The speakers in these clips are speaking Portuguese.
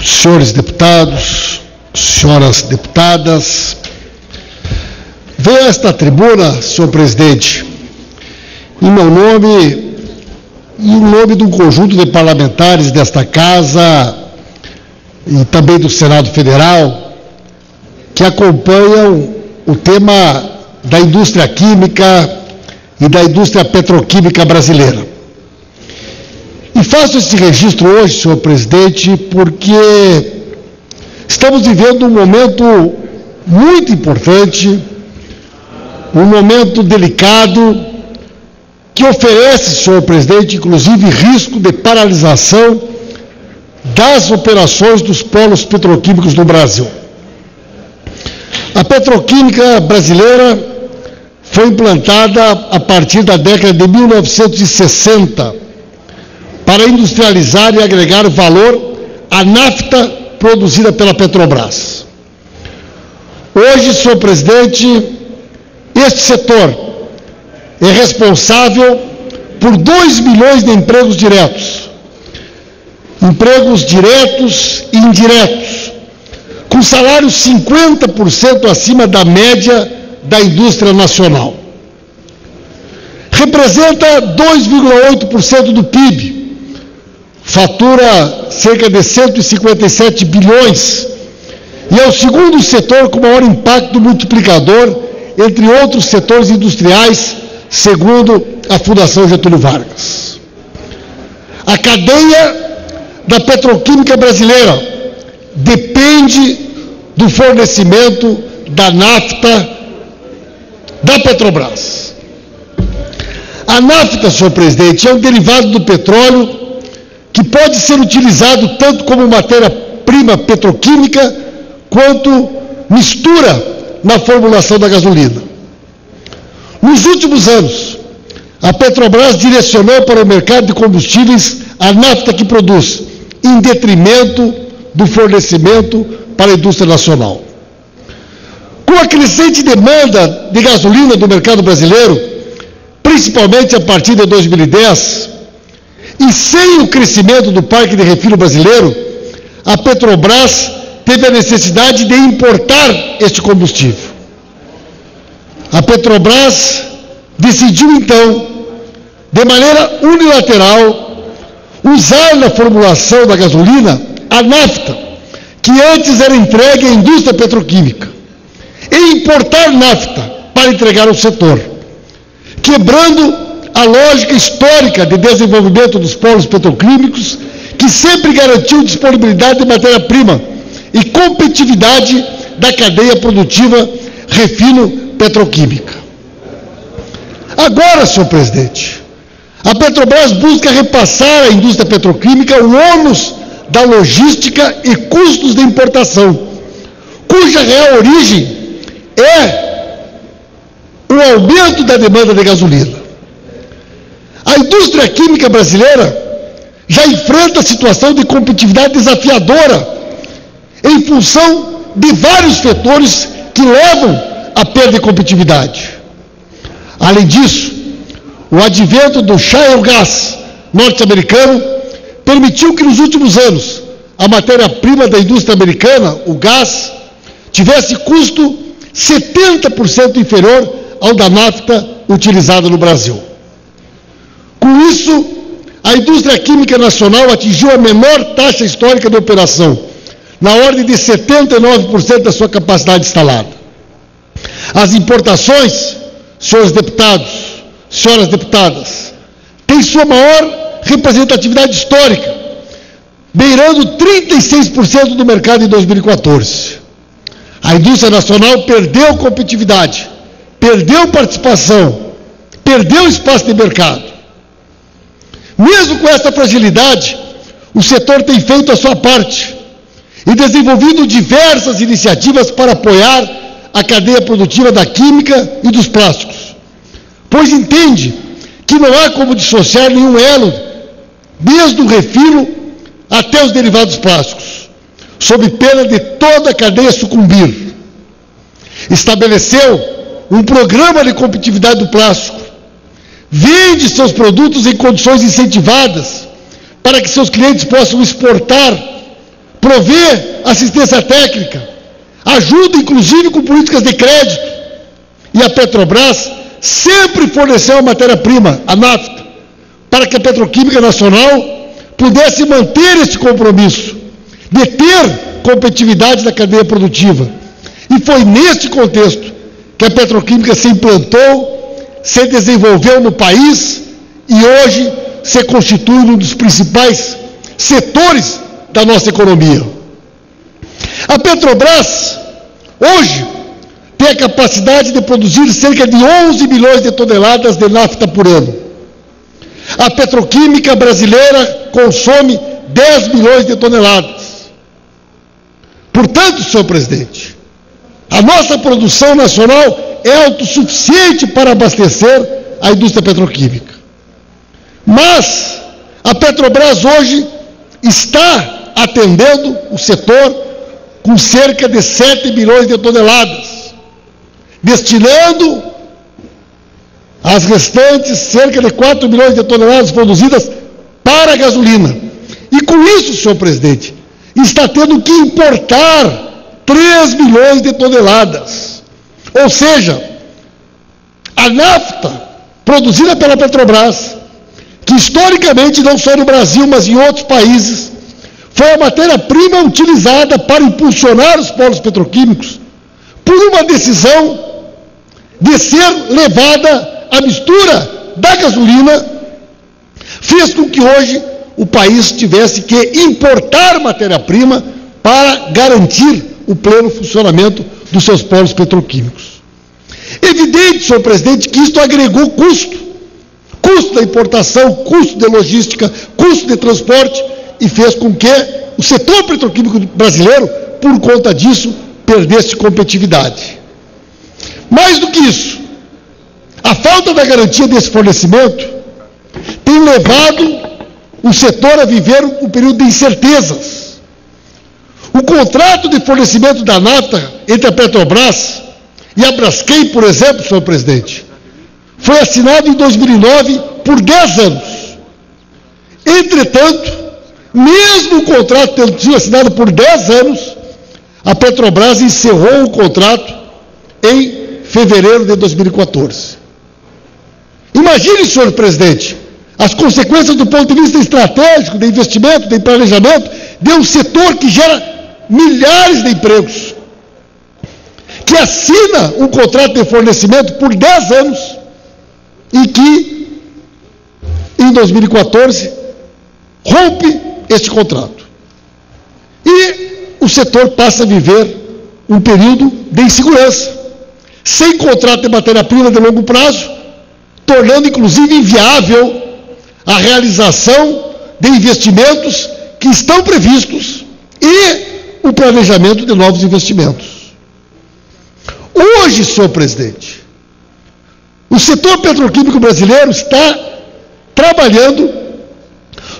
Senhores deputados, senhoras deputadas, venho a esta tribuna, senhor presidente, em meu nome e em nome de um conjunto de parlamentares desta casa e também do Senado Federal, que acompanham o tema da indústria química e da indústria petroquímica brasileira. E faço esse registro hoje, senhor presidente, porque estamos vivendo um momento muito importante, um momento delicado, que oferece, senhor presidente, inclusive risco de paralisação das operações dos polos petroquímicos no Brasil. A petroquímica brasileira foi implantada a partir da década de 1960 para industrializar e agregar valor à nafta produzida pela Petrobras. Hoje, senhor presidente, este setor é responsável por 2 milhões de empregos diretos e indiretos, com salários 50% acima da média da indústria nacional. Representa 2,8% do PIB, fatura cerca de 157 bilhões e é o segundo setor com maior impacto multiplicador entre outros setores industriais, segundo a Fundação Getúlio Vargas. A cadeia da petroquímica brasileira depende do fornecimento da nafta da Petrobras. A nafta, senhor presidente, é um derivado do petróleo que pode ser utilizado tanto como matéria-prima petroquímica quanto mistura na formulação da gasolina. Nos últimos anos, a Petrobras direcionou para o mercado de combustíveis a nafta que produz, em detrimento do fornecimento para a indústria nacional. Com a crescente demanda de gasolina do mercado brasileiro, principalmente a partir de 2010, e sem o crescimento do parque de refino brasileiro, a Petrobras teve a necessidade de importar este combustível. A Petrobras decidiu, então, de maneira unilateral, usar na formulação da gasolina a nafta, que antes era entregue à indústria petroquímica, e importar nafta para entregar ao setor, quebrando a lógica histórica de desenvolvimento dos polos petroquímicos, que sempre garantiu disponibilidade de matéria-prima e competitividade da cadeia produtiva refino-petroquímica. Agora, senhor presidente, a Petrobras busca repassar à indústria petroquímica o ônus da logística e custos de importação, cuja real origem é o aumento da demanda de gasolina. A indústria química brasileira já enfrenta situação de competitividade desafiadora em função de vários fatores que levam à perda de competitividade. Além disso, o advento do shale gas norte-americano permitiu que nos últimos anos a matéria-prima da indústria americana, o gás, tivesse custo 70% inferior ao da nafta utilizada no Brasil. Com isso, a indústria química nacional atingiu a menor taxa histórica de operação, na ordem de 79% da sua capacidade instalada. As importações, senhores deputados, senhoras deputadas, têm sua maior representatividade histórica, beirando 36% do mercado em 2014. A indústria nacional perdeu competitividade, perdeu participação, perdeu espaço de mercado. Mesmo com esta fragilidade, o setor tem feito a sua parte e desenvolvido diversas iniciativas para apoiar a cadeia produtiva da química e dos plásticos, pois entende que não há como dissociar nenhum elo, desde o refino até os derivados plásticos, sob pena de toda a cadeia sucumbir. Estabeleceu um programa de competitividade do plástico, vende seus produtos em condições incentivadas, para que seus clientes possam exportar, prover assistência técnica, ajuda inclusive com políticas de crédito. E a Petrobras sempre forneceu a matéria-prima, a nafta, para que a Petroquímica Nacional pudesse manter esse compromisso de ter competitividade na cadeia produtiva. E foi neste contexto que a petroquímica se implantou, se desenvolveu no país e hoje se constitui um dos principais setores da nossa economia. A Petrobras, hoje, tem a capacidade de produzir cerca de 11 milhões de toneladas de nafta por ano. A petroquímica brasileira consome 10 milhões de toneladas. Portanto, senhor presidente, a nossa produção nacional é autossuficiente para abastecer a indústria petroquímica. Mas a Petrobras hoje está atendendo o setor com cerca de 7 milhões de toneladas, destinando as restantes cerca de 4 milhões de toneladas produzidas para a gasolina. E com isso, senhor presidente, está tendo que importar 3 milhões de toneladas. Ou seja, a nafta produzida pela Petrobras, que historicamente, não só no Brasil, mas em outros países, foi a matéria-prima utilizada para impulsionar os polos petroquímicos, por uma decisão de ser levada à mistura da gasolina, fez com que hoje o país tivesse que importar matéria-prima para garantir o pleno funcionamento dos seus polos petroquímicos. Evidente, senhor presidente, que isto agregou custo da importação, custo de logística, custo de transporte, e fez com que o setor petroquímico brasileiro, por conta disso, perdesse competitividade. Mais do que isso, a falta da garantia desse fornecimento tem levado o setor a viver um período de incertezas. O contrato de fornecimento da nafta entre a Petrobras e a Braskem, por exemplo, senhor presidente, foi assinado em 2009 por 10 anos. Entretanto, mesmo o contrato tendo sido assinado por 10 anos, a Petrobras encerrou o contrato em fevereiro de 2014. Imagine, senhor presidente, as consequências do ponto de vista estratégico, de investimento, de planejamento, de um setor que gera milhares de empregos, que assina um contrato de fornecimento por 10 anos e que, em 2014, rompe este contrato. E o setor passa a viver um período de insegurança, sem contrato de matéria-prima de longo prazo, tornando inclusive inviável a realização de investimentos que estão previstos e o planejamento de novos investimentos. Hoje, senhor presidente, o setor petroquímico brasileiro está trabalhando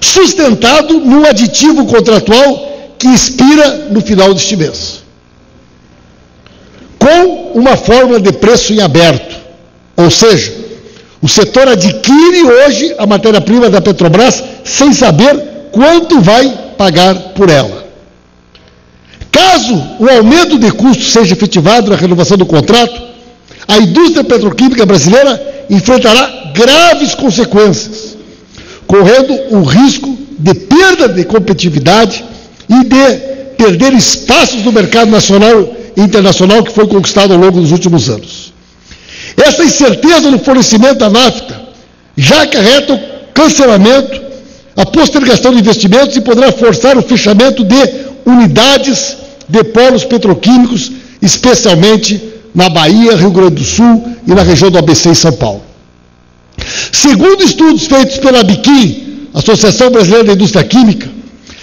sustentado num aditivo contratual que expira no final deste mês, com uma fórmula de preço em aberto, ou seja, o setor adquire hoje a matéria-prima da Petrobras sem saber quanto vai pagar por ela. Caso o aumento de custo seja efetivado na renovação do contrato, a indústria petroquímica brasileira enfrentará graves consequências, correndo o risco de perda de competitividade e de perder espaços no mercado nacional e internacional que foi conquistado ao longo dos últimos anos. Essa incerteza no fornecimento da nafta já acarreta o cancelamento, a postergação de investimentos e poderá forçar o fechamento de unidades de polos petroquímicos, especialmente na Bahia, Rio Grande do Sul e na região do ABC em São Paulo. Segundo estudos feitos pela ABIQUIM, Associação Brasileira da Indústria Química,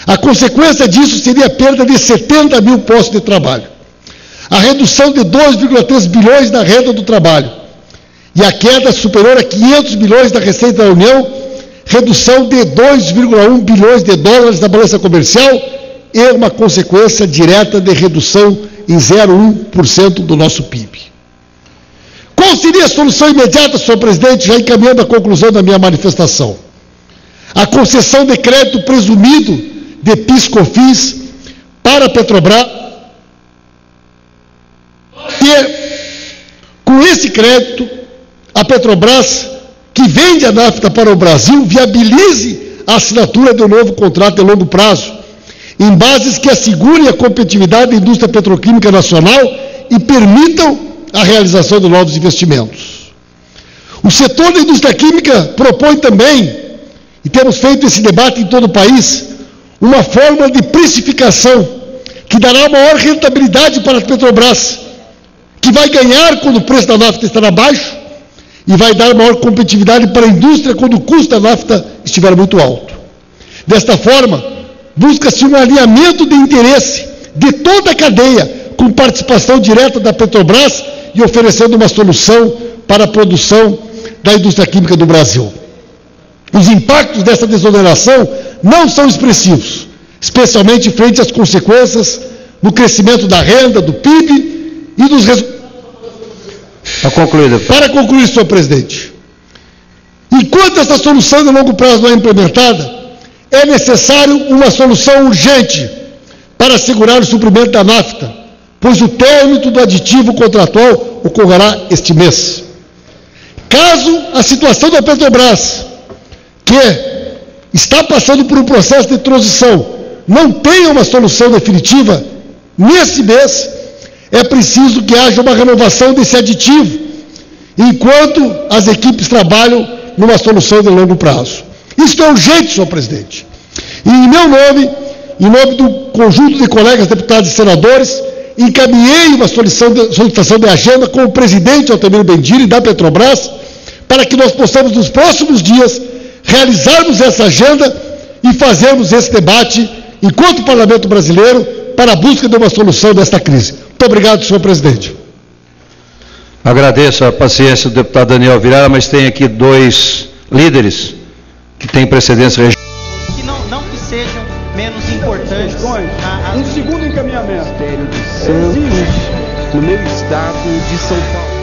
a consequência disso seria a perda de 70 mil postos de trabalho, a redução de 2,3 bilhões da renda do trabalho e a queda superior a 500 bilhões da receita da União, redução de 2,1 bilhões de dólares da balança comercial e uma consequência direta de redução em 0,1% do nosso PIB. Qual seria a solução imediata, senhor presidente, já encaminhando a conclusão da minha manifestação? a concessão de crédito presumido de PIS/COFINS para a Petrobras, que com esse crédito a Petrobras, que vende a nafta para o Brasil, viabilize a assinatura de um novo contrato de longo prazo, em bases que assegurem a competitividade da indústria petroquímica nacional e permitam a realização de novos investimentos. O setor da indústria química propõe também, e temos feito esse debate em todo o país, uma forma de precificação que dará maior rentabilidade para a Petrobras, que vai ganhar quando o preço da nafta estará baixo e vai dar maior competitividade para a indústria quando o custo da nafta estiver muito alto. Desta forma, busca-se um alinhamento de interesse de toda a cadeia, com participação direta da Petrobras e oferecendo uma solução para a produção da indústria química do Brasil. Os impactos dessa desoneração não são expressivos, especialmente frente às consequências no crescimento da renda, do PIB e dos resultados. Para concluir, senhor presidente, enquanto essa solução de longo prazo não é implementada, é necessário uma solução urgente para assegurar o suprimento da nafta, pois o término do aditivo contratual ocorrerá este mês. Caso a situação da Petrobras, que está passando por um processo de transição, não tenha uma solução definitiva nesse mês, é preciso que haja uma renovação desse aditivo, enquanto as equipes trabalham numa solução de longo prazo. Isso é urgente, senhor presidente. E em meu nome, em nome do conjunto de colegas deputados e senadores, encaminhei uma solicitação de agenda com o presidente Altamiro Bendiri da Petrobras, para que nós possamos, nos próximos dias, realizarmos essa agenda e fazermos esse debate, enquanto Parlamento brasileiro, para a busca de uma solução desta crise. Muito obrigado, senhor presidente. Agradeço a paciência do deputado Daniel Vilela, mas tem aqui dois líderes que têm precedência regional. Que não que sejam menos importantes. Um segundo encaminhamento. Ministério de Santos, no meu estado de São Paulo.